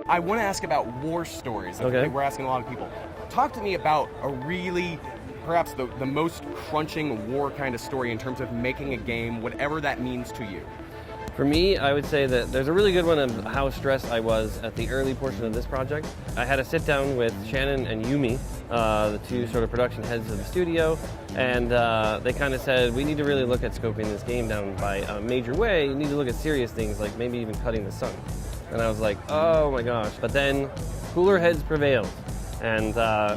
I want to ask about war stories. Okay. We're asking a lot of people. Talk to me about a really, perhaps the most crunching war kind of story in terms of making a game, whatever that means to you. For me, I would say that there's a really good one of how stressed I was at the early portion of this project. I had a sit down with Shannon and Yumi, the two sort of production heads of the studio, and they kind of said, we need to really look at scoping this game down by a major way. You need to look at serious things like maybe even cutting the sun. And I was like, oh my gosh. But then cooler heads prevailed, and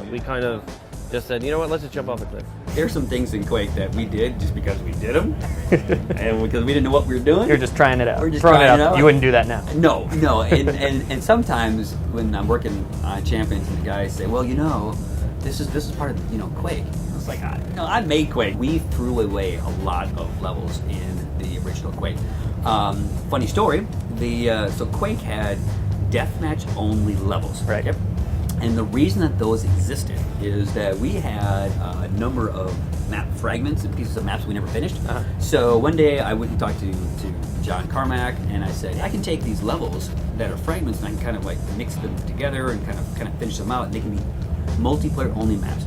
we kind of just said, you know what, let's just jump off the cliff. There's some things in Quake that we did just because we did them, and because we didn't know what we were doing. You're just trying it out. We're just trying it out. You wouldn't do that now. No, and sometimes when I'm working on Champions and the guys say, well, you know, this is part of Quake. I was like, no, I made Quake. We threw away a lot of levels in the original Quake. Funny story, so Quake had deathmatch only levels. Right. Yep. And the reason that those existed is that we had a number of map fragments and pieces of maps we never finished. So one day I went and talked to John Carmack, and I said, I can take these levels that are fragments and I can kind of like mix them together and kind of finish them out, and they can be multiplayer only maps.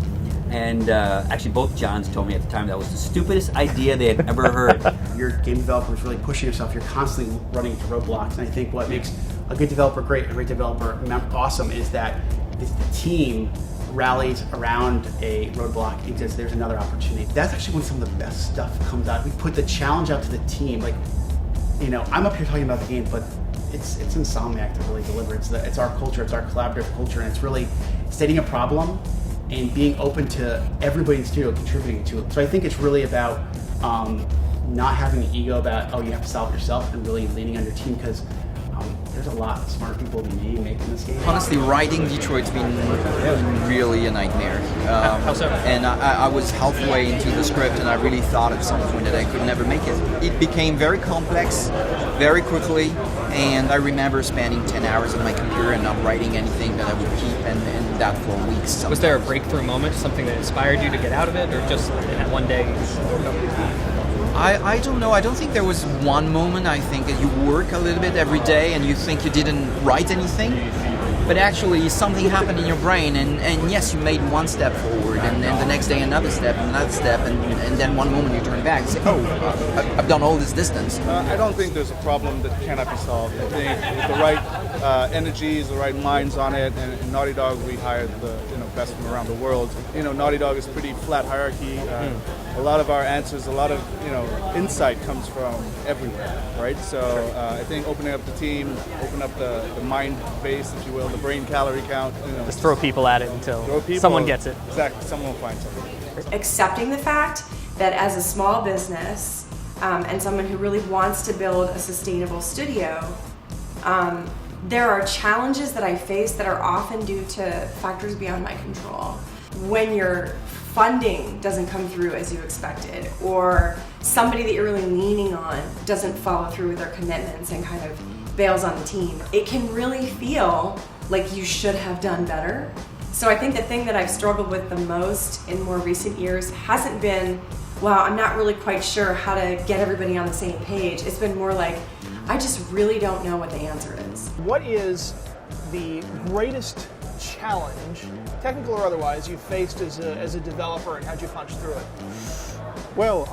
And actually both Johns told me at the time that was the stupidest idea they had ever heard. Your game developer is really pushing yourself. You're constantly running into roadblocks. And I think what makes a good developer great, a great developer awesome, is that the team rallies around a roadblock and says there's another opportunity. That's actually when some of the best stuff comes out. We put the challenge out to the team. Like, I'm up here talking about the game, but it's Insomniac to really deliver. It's our culture, it's our collaborative culture, and it's really stating a problem and being open to everybody in the studio contributing to it. So I think it's really about not having an ego about, you have to solve it yourself, and really leaning on your team, because there's a lot of smart people than me making this game. Honestly, writing Detroit's been really a nightmare. How so? And I was halfway into the script, and I really thought at some point that I could never make it. It became very complex, very quickly, and I remember spending 10 hours on my computer and not writing anything that I would keep, and that for weeks. Sometimes. Was there a breakthrough moment, something that inspired you to get out of it, or just in that one day? I don't know. I don't think there was one moment. I think that you work a little bit every day and you think you didn't write anything, but actually something happened in your brain, and yes, you made one step forward, and then the next day another step, and then one moment you turn back and say, I've done all this distance. I don't think there's a problem that cannot be solved. I think with the right energies, the right minds on it, and Naughty Dog, we hired the best from around the world. Naughty Dog is pretty flat hierarchy. A lot of our answers, a lot of insight comes from everywhere, right? So I think opening up the team, open up the mind base, if you will, the brain calorie count. Just throw people at it until someone gets it. Exactly, someone will find something. Accepting the fact that as a small business and someone who really wants to build a sustainable studio, there are challenges that I face that are often due to factors beyond my control. When your funding doesn't come through as you expected, or somebody that you're really leaning on doesn't follow through with their commitments and kind of bails on the team, it can really feel like you should have done better. So I think the thing that I've struggled with the most in more recent years hasn't been, well, I'm not really quite sure how to get everybody on the same page. It's been more like, I just really don't know what the answer is. What is the greatest challenge, technical or otherwise, you faced as a developer, and how'd you punch through it? Well,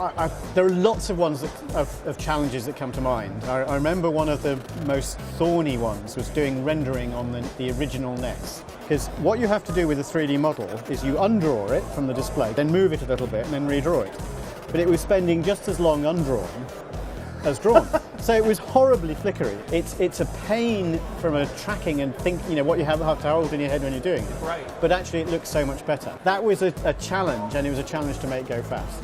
there are lots of ones of challenges that come to mind. I remember one of the most thorny ones was doing rendering on the original NES. Because what you have to do with a 3D model is you undraw it from the display, then move it a little bit, and then redraw it. But it was spending just as long undrawn as drawn. So it was horribly flickery. It's a pain from a tracking and what you have to hold in your head when you're doing it. Right. But actually it looks so much better. That was a challenge, and it was a challenge to make go fast.